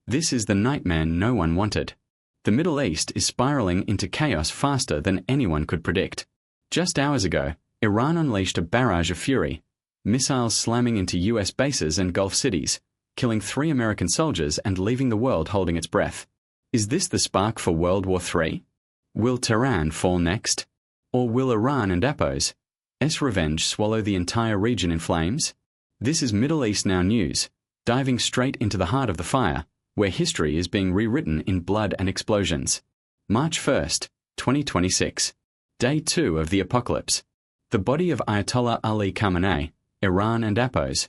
This is the nightmare no one wanted. The Middle East is spiraling into chaos faster than anyone could predict. Just hours ago, Iran unleashed a barrage of fury, missiles slamming into US bases and Gulf cities, killing 3 American soldiers and leaving the world holding its breath. Is this the spark for World War III? Will Tehran fall next? Or will Iran and Apo's revenge swallow the entire region in flames? This is Middle East Now News, diving straight into the heart of the fire, where history is being rewritten in blood and explosions. March 1st, 2026. Day 2 of the apocalypse. The body of Ayatollah Ali Khamenei, Iran and Apo's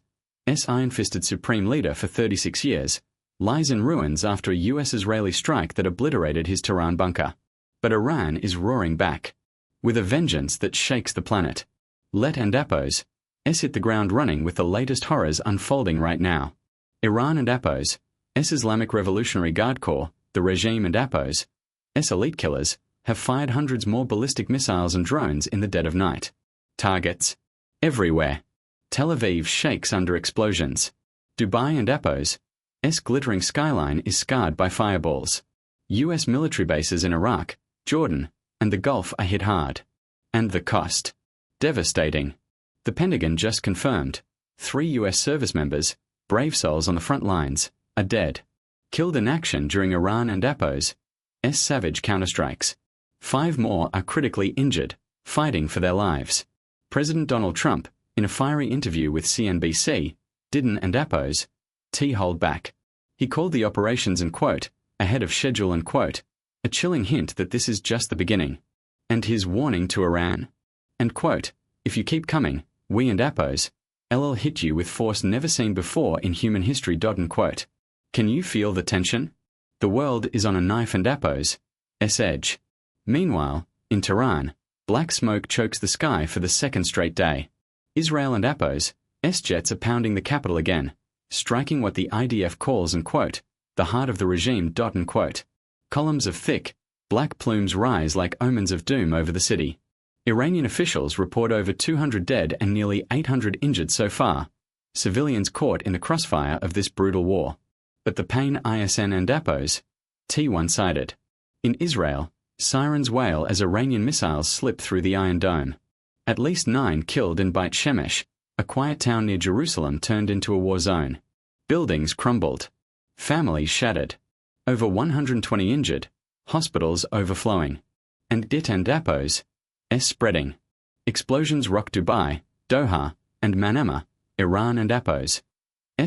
iron-fisted supreme leader for 36 years, lies in ruins after a US-Israeli strike that obliterated his Tehran bunker. But Iran is roaring back, with a vengeance that shakes the planet. Let and Apo's hit the ground running with the latest horrors unfolding right now. Iran and Apo's Islamic Revolutionary Guard Corps, the regime and Apo's elite killers, have fired hundreds more ballistic missiles and drones in the dead of night. Targets everywhere. Tel Aviv shakes under explosions. Dubai and Apo's glittering skyline is scarred by fireballs. US military bases in Iraq, Jordan, and the Gulf are hit hard. And the cost? Devastating. The Pentagon just confirmed 3 US service members, brave souls on the front lines, are dead, killed in action during Iran and Apo's savage counterstrikes. 5 more are critically injured, fighting for their lives. President Donald Trump, in a fiery interview with CNBC, didn't and Apo's hold back. He called the operations and quote, ahead of schedule and quote, a chilling hint that this is just the beginning. And his warning to Iran, and quote, if you keep coming, we and Apo's LL hit you with force never seen before in human history. And quote. Can you feel the tension? The world is on a knife and Apo's edge. Meanwhile, in Tehran, black smoke chokes the sky for the 2nd straight day. Israel and Apo's jets are pounding the capital again, striking what the IDF calls and quote, the heart of the regime. And quote. Columns of thick, black plumes rise like omens of doom over the city. Iranian officials report over 200 dead and nearly 800 injured so far, civilians caught in the crossfire of this brutal war. But the pain ISN and Apo's one-sided. In Israel, sirens wail as Iranian missiles slip through the Iron Dome. At least 9 killed in Beit Shemesh, a quiet town near Jerusalem turned into a war zone. Buildings crumbled. Families shattered. Over 120 injured, hospitals overflowing. And Dit and Apo's spreading. Explosions rock Dubai, Doha, and Manama, Iran and Apo's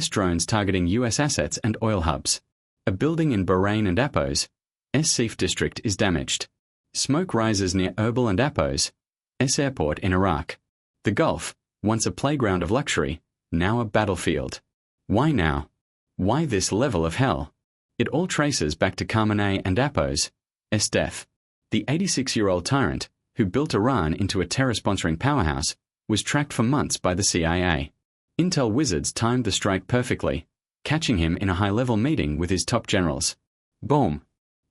drones targeting US assets and oil hubs. A building in Bahrain and Apo's Sif district is damaged. Smoke rises near Erbil and Apo's airport in Iraq. The Gulf, once a playground of luxury, now a battlefield. Why now? Why this level of hell? It all traces back to Khamenei and Apo's death. The 86-year-old tyrant, who built Iran into a terror-sponsoring powerhouse, was tracked for months by the CIA. Intel wizards timed the strike perfectly, catching him in a high-level meeting with his top generals. Boom.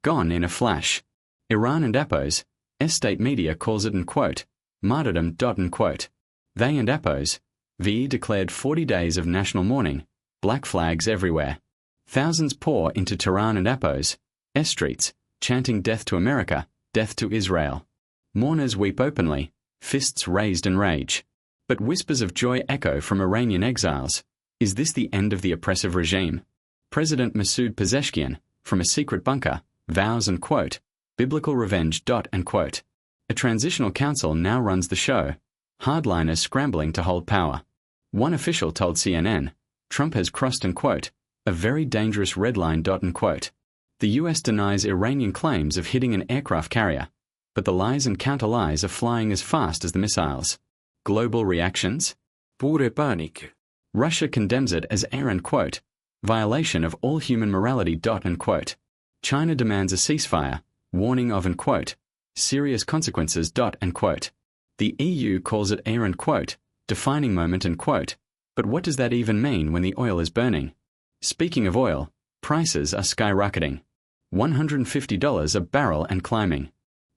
Gone in a flash. Iran and Apo's state media calls it, and quote, martyrdom. And quote. They and Apo's declared 40 days of national mourning, black flags everywhere. Thousands pour into Tehran and Apo's streets, chanting death to America, death to Israel. Mourners weep openly, fists raised in rage. But whispers of joy echo from Iranian exiles. Is this the end of the oppressive regime? President Masoud Pezeshkian, from a secret bunker, vows and quote, biblical revenge. And quote. A transitional council now runs the show, hardliners scrambling to hold power. One official told CNN, Trump has crossed and quote, a very dangerous red line. And quote. The US denies Iranian claims of hitting an aircraft carrier, but the lies and counter-lies are flying as fast as the missiles. Global reactions? Pure panic. Russia condemns it as and quote, violation of all human morality. And quote. China demands a ceasefire, warning of and quote, serious consequences. And quote. The EU calls it and quote, defining moment. And quote. But what does that even mean when the oil is burning? Speaking of oil, prices are skyrocketing. $150 a barrel and climbing.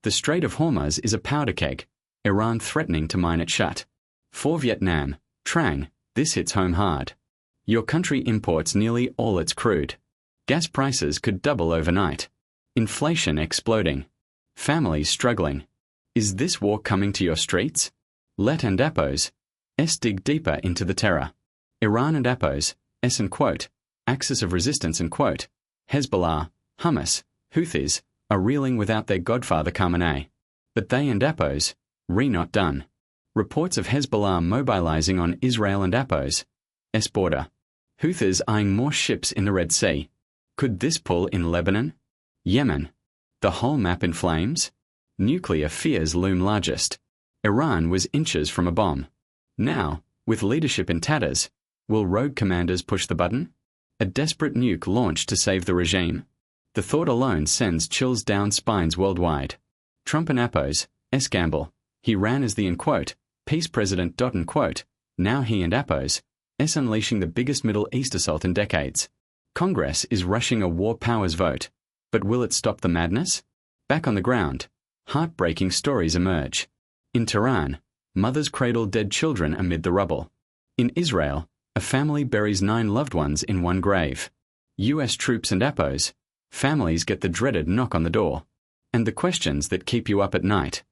The Strait of Hormuz is a powder keg, Iran threatening to mine it shut. For Vietnam, Trang, this hits home hard. Your country imports nearly all its crude. Gas prices could double overnight. Inflation exploding. Families struggling. Is this war coming to your streets? Let and Appos. Dig deeper into the terror. Iran and Appos, axis of resistance Hezbollah, Hamas, Houthis, are reeling without their godfather Khamenei. But they and Appos, not done. Reports of Hezbollah mobilizing on Israel and Appos, border. Houthis eyeing more ships in the Red Sea. Could this pull in Lebanon? Yemen. The whole map in flames? Nuclear fears loom largest. Iran was inches from a bomb. Now, with leadership in tatters, will rogue commanders push the button? A desperate nuke launched to save the regime? The thought alone sends chills down spines worldwide. Trump and Appos, gamble. He ran as the peace president. Now he and Appos, unleashing the biggest Middle East assault in decades. Congress is rushing a war powers vote. But will it stop the madness? Back on the ground, heartbreaking stories emerge. In Tehran, mothers cradle dead children amid the rubble. In Israel, a family buries 9 loved ones in one grave. US troops and Appos, families get the dreaded knock on the door. And the questions that keep you up at night.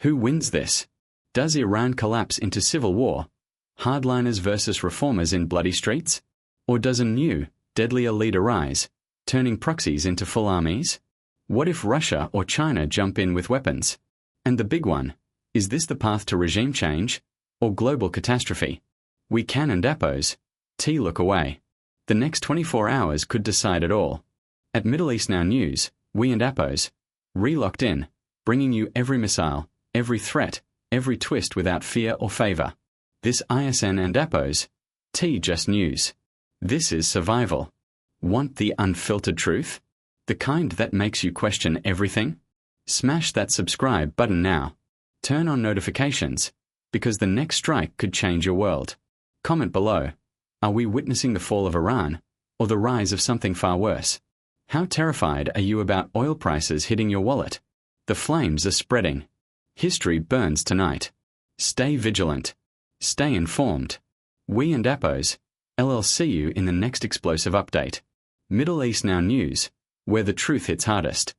Who wins this? Does Iran collapse into civil war? Hardliners versus reformers in bloody streets? Or does a new, deadlier leader rise, turning proxies into full armies? What if Russia or China jump in with weapons? And the big one, is this the path to regime change or global catastrophe? We can and Appos, look away. The next 24 hours could decide it all. At Middle East Now News, we and Appos, locked in, bringing you every missile, every threat, every twist without fear or favor. This ISN and Appos, just news. This is survival. Want the unfiltered truth? The kind that makes you question everything? Smash that subscribe button now. Turn on notifications, because the next strike could change your world. Comment below. Are we witnessing the fall of Iran, or the rise of something far worse? How terrified are you about oil prices hitting your wallet? The flames are spreading. History burns tonight. Stay vigilant. Stay informed. We and Appos, see you in the next explosive update. Middle East Now News, where the truth hits hardest.